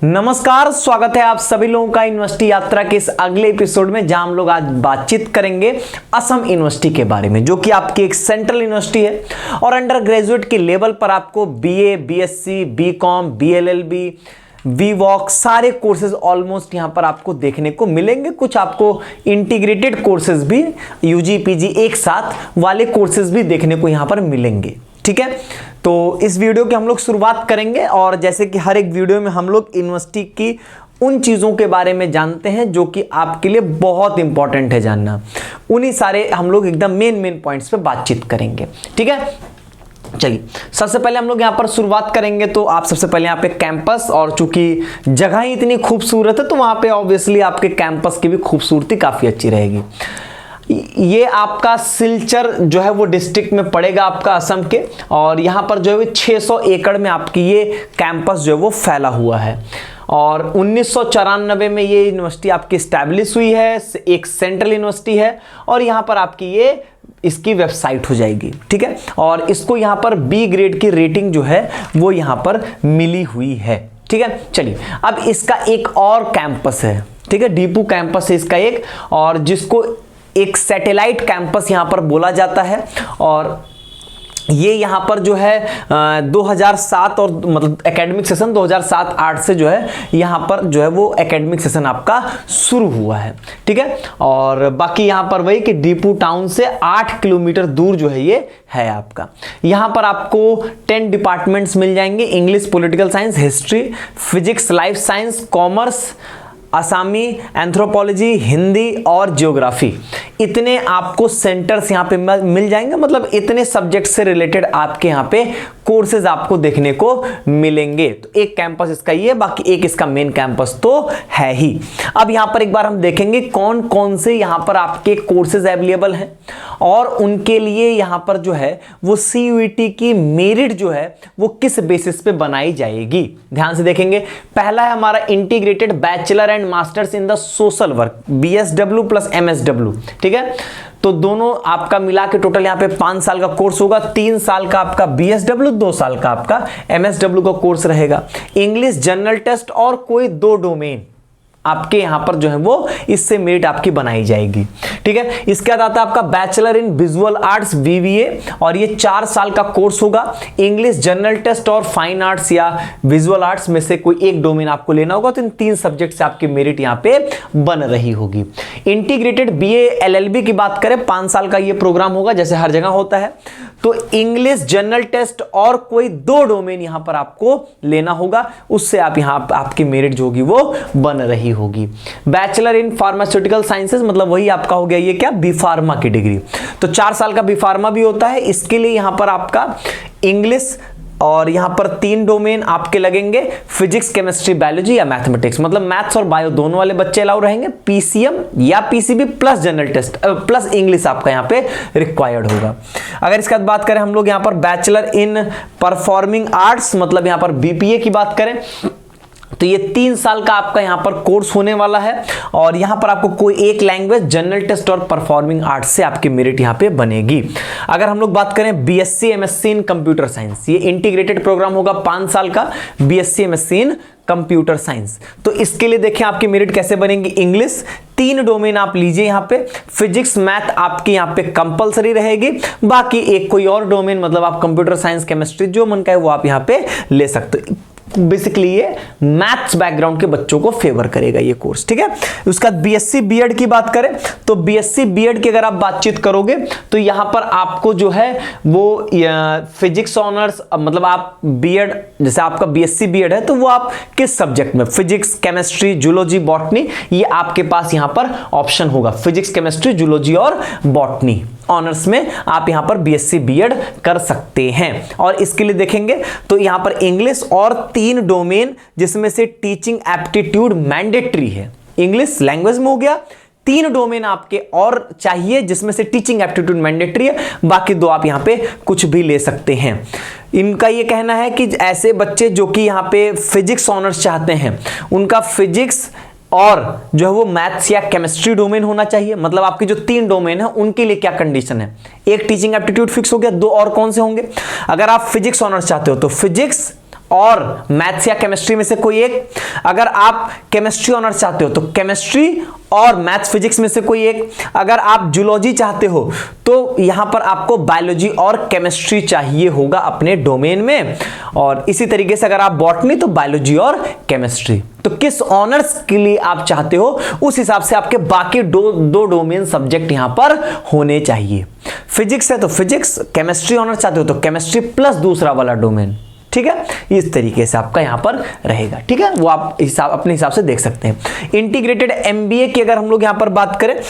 नमस्कार, स्वागत है आप सभी लोगों का यूनिवर्सिटी यात्रा के इस अगले एपिसोड में, जहां हम लोग आज बातचीत करेंगे असम यूनिवर्सिटी के बारे में, जो कि आपकी एक सेंट्रल यूनिवर्सिटी है और अंडर ग्रेजुएट के लेवल पर आपको बीए, बीएससी, बीकॉम, बीएलएलबी, वीवॉक सारे कोर्सेज ऑलमोस्ट यहां पर आपको देखने को मिलेंगे। कुछ आपको इंटीग्रेटेड कोर्सेज भी यूजी पीजी एक साथ वाले कोर्सेज भी देखने को यहां पर मिलेंगे। ठीक है, तो इस वीडियो की हम लोग शुरुआत करेंगे और जैसे कि हर एक वीडियो में हम लोग यूनिवर्सिटी की उन चीज़ों के बारे में जानते हैं जो कि आपके लिए बहुत इंपॉर्टेंट है जानना। उन्हीं सारे हम लोग एकदम मेन पॉइंट्स पे बातचीत करेंगे। ठीक है, चलिए सबसे पहले हम लोग यहाँ पर शुरुआत करेंगे। तो आप सबसे पहले यहाँ पे कैंपस, और चूंकि जगह ही इतनी खूबसूरत है तो वहाँ पे ऑब्वियसली आपके कैंपस की भी खूबसूरती काफ़ी अच्छी रहेगी। ये आपका सिलचर जो है वो डिस्ट्रिक्ट में पड़ेगा आपका असम के, और यहाँ पर जो है 600 एकड़ में आपकी ये कैंपस जो है वो फैला हुआ है। और 1994 में ये यूनिवर्सिटी आपकी स्टैब्लिश हुई है, एक सेंट्रल यूनिवर्सिटी है और यहाँ पर आपकी ये इसकी वेबसाइट हो जाएगी। ठीक है, और इसको यहाँ पर बी ग्रेड की रेटिंग जो है वो यहाँ पर मिली हुई है। ठीक है, चलिए अब इसका एक और कैंपस है। ठीक है, डीपू कैंपस है इसका एक, और जिसको एक सैटेलाइट कैंपस यहां पर बोला जाता है। और ये यहां पर जो है 2007 और मतलब एकेडमिक सेशन 2007-8 से जो है यहां पर जो है वो एकेडमिक सेशन आपका शुरू हुआ है। ठीक है, और बाकी यहां पर वही कि डीपू टाउन से 8 किलोमीटर दूर जो है ये है आपका। यहां पर आपको 10 डिपार्टमेंट्स मिल जाएंगे: English, political science, history, physics, life science, commerce, असामी, एंथ्रोपोलॉजी, हिंदी और ज्योग्राफी। इतने आपको सेंटर्स यहाँ पे मिल जाएंगे, मतलब इतने सब्जेक्ट से रिलेटेड आपके यहाँ पे कोर्सेज आपको देखने को मिलेंगे। तो एक कैंपस इसका ये, बाकी एक इसका मेन कैंपस तो है ही। अब यहाँ पर एक बार हम देखेंगे कौन कौन से यहाँ पर आपके कोर्सेज अवेलेबल हैं और उनके लिए यहाँ पर जो है वो CUET की मेरिट जो है वो किस बेसिस पे बनाई जाएगी। ध्यान से देखेंगे। पहला है हमारा integrated bachelor and masters in the social work, BSW plus MSW। ठीक है, तो दोनों आपका मिला के टोटल यहाँ पे 5 साल का कोर्स होगा। 3 साल का आपका BSW, 2 साल का आपका MSW का कोर्स रहेगा। इंग्लिश, जनरल टेस्ट और कोई 2 डोमेन आपके यहां पर जो है वो इससे मेरिट आपकी बनाई जाएगी। ठीक है, इसके बाद आता है आपका bachelor in visual arts VVA, और ये 4 साल का कोर्स होगा। इंग्लिश, जनरल टेस्ट और फाइन आर्ट्स या विजुअल आर्ट्स में से कोई एक डोमेन आपको लेना होगा। तो इन 3 सब्जेक्ट से आपकी मेरिट यहां पे बन रही होगी। इंटीग्रेटेड BA LLB की बात करें, 5 साल का ये प्रोग्राम होगा जैसे हर जगह होता है। तो इंग्लिश, जनरल टेस्ट और कोई 2 डोमेन यहां पर आपको लेना होगा, उससे आप यहां आपकी मेरिट जो होगी वो बन रही होगी। बैचलर इन फार्मास्यूटिकल साइंसेज, मतलब वही आपका हो गया ये क्या, बी फार्मा की डिग्री। तो 4 साल का बी फार्मा भी होता है। इसके लिए यहां पर आपका इंग्लिश और यहां पर 3 डोमेन आपके लगेंगे: फिजिक्स, केमिस्ट्री, बायोलॉजी या मैथमेटिक्स। मतलब मैथ्स और बायो दोनों वाले बच्चे अलाउ रहेंगे। PCM या PCB plus general test plus English आपका यहां पे रिक्वायर्ड होगा। अगर इसके बाद बात करें हम लोग यहां पर बैचलर इन परफॉर्मिंग आर्ट्स, मतलब यहां पर BPA की बात करें, तो ये 3 साल का आपका यहां पर कोर्स होने वाला है। और यहां पर आपको कोई एक लैंग्वेज, जनरल टेस्ट और परफॉर्मिंग आर्ट्स से आपकी मेरिट यहां पे बनेगी। अगर हम लोग बात करें BSc MSc इन कंप्यूटर साइंस, ये इंटीग्रेटेड प्रोग्राम होगा 5 साल का, BSc MSc इन कंप्यूटर साइंस। तो इसके लिए देखें आपकी मेरिट कैसे बनेगी। इंग्लिश 3 डोमेन आप लीजिए यहाँ पे, फिजिक्स मैथ आपकी यहाँ पे कंपलसरी रहेगी, बाकी एक कोई और डोमेन मतलब आप कंप्यूटर साइंस, केमिस्ट्री जो मन का है वो आप यहाँ पे ले सकते हो। बेसिकली ये मैथ्स बैकग्राउंड के बच्चों को फेवर करेगा ये कोर्स। ठीक है, उसका BSc BEd की बात करें तो BSc BEd की अगर आप बातचीत करोगे तो यहां पर आपको जो है वो फिजिक्स ऑनर्स, मतलब आप BEd जैसे आपका BSc BEd है तो वो आप किस सब्जेक्ट में, फिजिक्स, केमिस्ट्री, जूलॉजी, बॉटनी, ये आपके पास यहां पर ऑप्शन होगा। फिजिक्स, केमिस्ट्री, जूलॉजी और बॉटनी ऑनर्स में आप यहां पर BSc BEd कर सकते हैं। और इसके लिए देखेंगे तो यहां पर इंग्लिश और 3 डोमेन जिसमें से टीचिंग एप्टीट्यूड मैंडेटरी है। इंग्लिश लैंग्वेज में हो गया, 3 डोमेन आपके और चाहिए जिसमें से टीचिंग एप्टीट्यूड मैंडेटरी है, बाकी 2 आप यहां पे कुछ भी ले सकते हैं। इनका ये कहना है कि ऐसे बच्चे जो कि यहां पे फिजिक्स ऑनर्स चाहते हैं उनका फिजिक्स और जो है वो मैथ्स या केमिस्ट्री डोमेन होना चाहिए। मतलब आपकी जो 3 डोमेन है उनके लिए क्या कंडीशन है, एक टीचिंग एप्टीट्यूड फिक्स हो गया, 2 और कौन से होंगे। अगर आप फिजिक्स ऑनर्स चाहते हो तो फिजिक्स और मैथ्स या केमिस्ट्री में से कोई एक, अगर आप केमिस्ट्री ऑनर्स चाहते हो तो केमिस्ट्री और मैथ्स फिजिक्स में से कोई एक, अगर आप जूलॉजी चाहते हो तो यहां पर आपको बायोलॉजी और केमिस्ट्री चाहिए होगा अपने डोमेन में, और इसी तरीके से अगर आप बॉटनी तो बायोलॉजी और केमिस्ट्री। तो किस ऑनर्स के लिए आप चाहते हो उस हिसाब से आपके बाकी दो डोमेन सब्जेक्ट यहां पर होने चाहिए। फिजिक्स है तो फिजिक्स, केमिस्ट्री ऑनर्स चाहते हो तो केमिस्ट्री प्लस दूसरा वाला डोमेन, ठीक है, इस तरीके से आपका यहां पर रहेगा, ठीक है, वो आप अपने हिसाब से देख सकते हैं। इंटीग्रेटेड एमबीए की अगर हम लोग यहां पर बात करें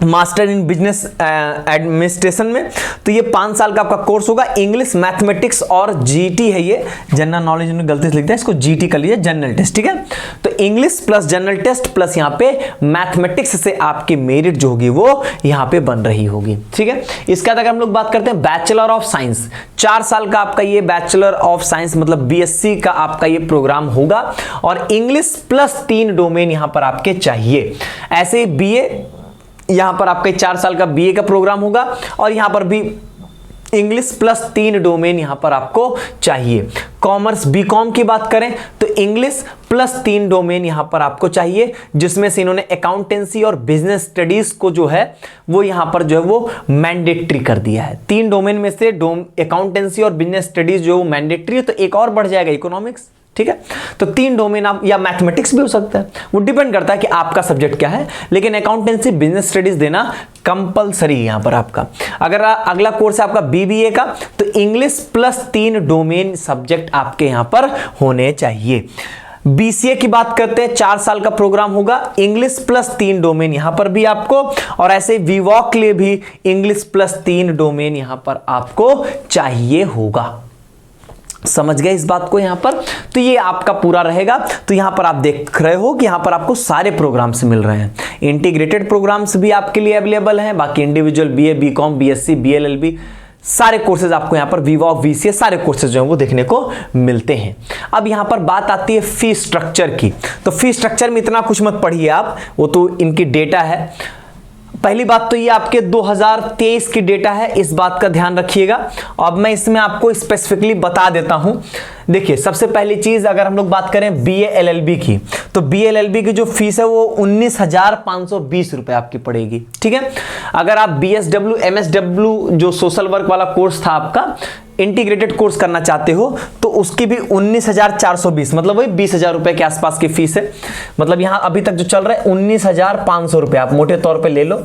मास्टर इन बिजनेस एडमिनिस्ट्रेशन में, तो ये 5 साल का आपका कोर्स होगा। इंग्लिश, मैथमेटिक्स और जीटी है, ये जनरल नॉलेज उन्होंने गलती से लिख दिया, इसको जीटी कर लीजिए, जनरल टेस्ट, ठीक है। तो English plus general test plus यहाँ पे मैथमेटिक्स से आपकी मेरिट जो होगी वो यहाँ पे बन रही होगी, ठीक है। इसके बाद अगर हम लोग बात करते हैं बैचलर ऑफ साइंस, 4 साल का आपका ये बैचलर ऑफ साइंस मतलब बीएससी का आपका ये प्रोग्राम होगा, और इंग्लिश प्लस 3 डोमेन यहाँ पर आपके चाहिए। ऐसे बीए यहां पर आपका 4 साल का बीए का प्रोग्राम होगा, और यहां पर भी इंग्लिश प्लस 3 डोमेन यहां पर आपको चाहिए। कॉमर्स बीकॉम की बात करें तो इंग्लिश प्लस 3 डोमेन यहां पर आपको चाहिए, जिसमें से इन्होंने अकाउंटेंसी और बिजनेस स्टडीज को जो है वो यहां पर जो है वो मैंडेटरी कर दिया है। 3 डोमेन में से अकाउंटेंसी और बिजनेस स्टडीज जो मैंडेटरी है, तो एक और बढ़ जाएगा इकोनॉमिक्स, ठीक है। तो 3 डोमेन आप, या मैथमेटिक्स भी हो सकता है, वो डिपेंड करता है कि आपका सब्जेक्ट क्या है, लेकिन अकाउंटेंसी बिजनेस स्टडीज देना कंपलसरी है यहां पर आपका। अगर अगला कोर्स है आपका बीबीए का, तो इंग्लिश प्लस 3 डोमेन सब्जेक्ट आपके यहां पर होने चाहिए। बीसीए की बात करते हैं, 4 साल का प्रोग्राम होगा, इंग्लिश प्लस 3 डोमेन यहां पर भी आपको, और ऐसे वीवॉक के लिए भी इंग्लिश प्लस 3 डोमेन यहां पर आपको चाहिए होगा। समझ गए इस बात को यहां पर? तो ये आपका पूरा रहेगा। तो यहां पर आप देख रहे हो कि यहां पर आपको सारे प्रोग्राम्स मिल रहे हैं। इंटीग्रेटेड प्रोग्राम्स भी आपके लिए अवेलेबल हैं, बाकी individual BA, BCom, BSc, BLLB सारे कोर्सेज आपको यहां पर वीवॉक, वीसीए सारे कोर्सेज जो हैं वो देखने को मिलते हैं। अब यहां पर बात आती है फी स्ट्रक्चर की। तो फी स्ट्रक्चर में इतना कुछ मत पढ़िए आप, वो तो इनकी डेटा है। पहली बात तो ये आपके 2023 की डेटा है, इस बात का ध्यान रखिएगा। अब मैं इसमें आपको स्पेसिफिकली बता देता हूं। देखिए, सबसे पहली चीज अगर हम लोग बात करें बीए एलएलबी की, तो बीए एलएलबी की जो फीस है वो 19,520 रुपए आपकी पड़ेगी, ठीक है। अगर आप बीएसडब्ल्यू, एमएसडब्ल्यू जो सोशल वर्क वाला कोर्स था आपका, इंटीग्रेटेड कोर्स करना चाहते हो, तो उसकी भी 19,420 मतलब वही 20,000 रुपए के आसपास की फीस है। मतलब यहां अभी तक जो चल रहा है 19,500 रुपए आप मोटे तौर पे ले लो।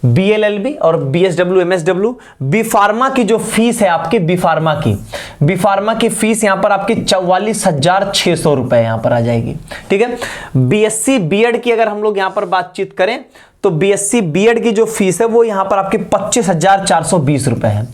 बीएलएलबी और बीएसडब्ल्यू, एमएसडब्ल्यू, बी फार्मा की जो फीस है आपकी, बी फार्मा की फीस यहां पर आपकी 44,600 रुपए यहां पर आ जाएगी, ठीक है। बीएससी बीएड की अगर हम लोग यहां पर बातचीत करें, तो बीएससी बीएड की जो फीस है वो यहां पर आपकी 25,420 रुपए है,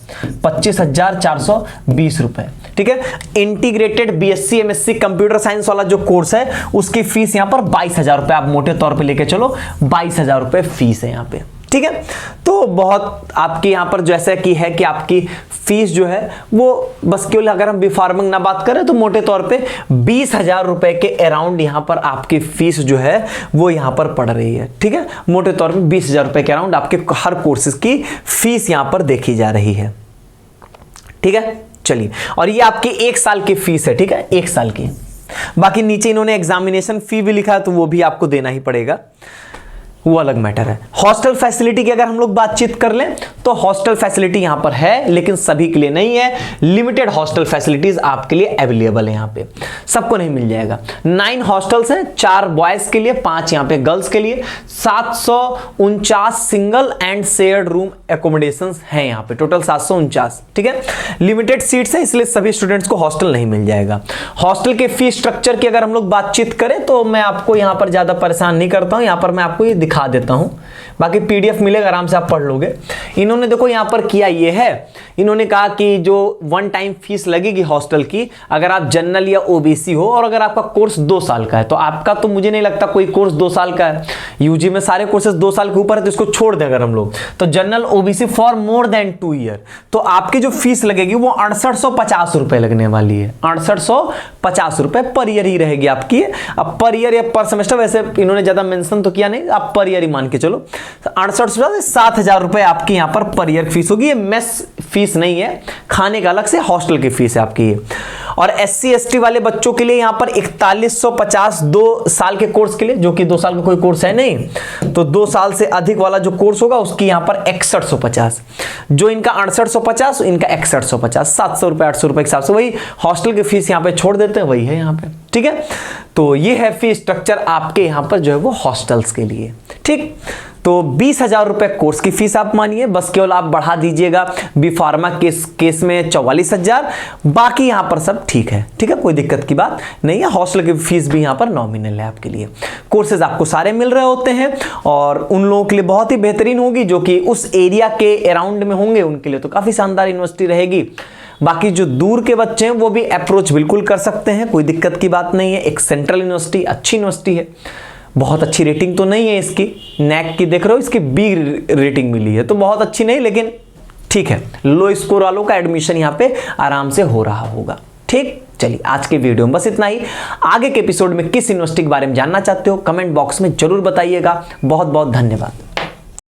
25,420 रुपए, ठीक है। Integrated BSc MSc computer science वाला जो कोर्स है उसकी फीस यहां पर 22,000 रुपए, आप मोटे तौर पे लेके चलो, 22,000 रुपए फीस है यहां पे, ठीक है। तो बहुत आपकी यहां पर जैसे कि है कि आपकी फीस जो है वो बस केवल अगर हम बी फार्मिंग ना बात करें तो मोटे तौर पे 20,000 रुपए के अराउंड यहां पर आपकी फीस जो है वो यहां पर पड़ रही है, ठीक है। मोटे तौर पे 20,000 रुपए के अराउंड आपके हर कोर्सेज की फीस यहां पर देखी जा रही है, ठीक है। चलिए, और ये आपकी 1 साल की फीस है, ठीक है, 1 साल की। बाकी नीचे इन्होंने एग्जामिनेशन फी भी लिखा है, तो वो भी आपको देना ही पड़ेगा, वो अलग मैटर है। हॉस्टल फैसिलिटी की अगर हम लोग बातचीत कर लें, तो हॉस्टल फैसिलिटी यहां पर है, लेकिन सभी के लिए नहीं है। लिमिटेड हॉस्टल फैसिलिटीज आपके लिए अवेलेबल है, यहां पे सबको नहीं मिल जाएगा। 9 हॉस्टल्स हैं, 4 बॉयज के लिए, 5 यहां पे गर्ल्स के लिए। 749 single and shared room accommodations हैं यहां पे, टोटल 749, ठीक है। लिमिटेड सीट्स है, इसलिए सभी स्टूडेंट्स को हॉस्टल नहीं मिल जाएगा। हॉस्टल के फी स्ट्रक्चर की अगर हम लोग बातचीत करें, तो मैं आपको यहां पर ज्यादा परेशान नहीं करता हूं, यहां पर मैं आपको ये दिखा देता हूं, बाकी पीडीएफ मिलेगा, आराम से आप पढ़ लोगे। इन्होंने देखो यहां पर किया ये है, इन्होंने कहा कि जो 1 टाइम फीस लगेगी हॉस्टल की, अगर आप जनरल या ओबीसी हो और अगर आपका कोर्स 2 साल का है, तो आपका तो मुझे नहीं लगता कोई कोर्स 2 साल का है। यूजी में सारे कोर्सेज 2 साल के ऊपर है, तो इसको छोड़ दें अगर हम लोग, तो general OBC for more than 2 year, तो आपकी जो फीस लगेगी वो 6850 रुपए लगने वाली है। 6850 रुपए पर ईयर ही रहेगी आपकी। अब पर ईयर या पर सेमेस्टर वैसे इन्होंने ज्यादा मेंशन तो किया नहीं, आप पर पर ईयर ही मान के चलो, 6800 से 7000 रुपए आपकी यहाँ पर पर ईयर फीस होगी। ये मेस फीस नहीं है, खाने का अलग से हॉस्टल की फीस है आपकी ये। और SC ST वाले बच्चों के लिए यहाँ पर 4150 2 साल के कोर्स के लिए, जो कि 2 साल का कोई कोर्स है नहीं, तो 2 साल से अधिक वाला जो कोर्स होगा उसकी यहाँ पर 6150, जो इनका 6850 इनका 6150, 700 रुपए 800 रुपए के हिसाब से वही हॉस्टल की फीस यहाँ पे छोड़ देते हैं, वही है यहाँ पे, ठीक है। तो ये है फीस स्ट्रक्चर आपके यहाँ पर जो है वो हॉस्टल्स के लिए, ठीक। तो 20,000 रुपए कोर्स की फीस आप मानिए, बस केवल आप बढ़ा दीजिएगा बी फार्मा केस में 44,000, बाकी यहाँ पर सब ठीक है, ठीक है, कोई दिक्कत की बात नहीं है। हॉस्टल की फीस भी यहाँ पर नॉमिनल है आपके लिए। कोर्सेज आपको सारे मिल रहे होते हैं और उन लोगों के लिए बहुत ही बेहतरीन होगी जो कि उस एरिया के अराउंड में होंगे, उनके लिए तो काफ़ी शानदार यूनिवर्सिटी रहेगी। बाकी जो दूर के बच्चे हैं वो भी अप्रोच बिल्कुल कर सकते हैं, कोई दिक्कत की बात नहीं है। एक सेंट्रल यूनिवर्सिटी अच्छी यूनिवर्सिटी है, बहुत अच्छी रेटिंग तो नहीं है इसकी, नैक की देख रहे हो इसकी B रेटिंग मिली है, तो बहुत अच्छी नहीं लेकिन ठीक है, लो स्कोर वालों का एडमिशन यहाँ पे आराम से हो रहा होगा, ठीक। चलिए आज के वीडियो में बस इतना ही। आगे के एपिसोड में किस यूनिवर्सिटी के बारे में जानना चाहते हो कमेंट बॉक्स में जरूर बताइएगा। बहुत बहुत धन्यवाद।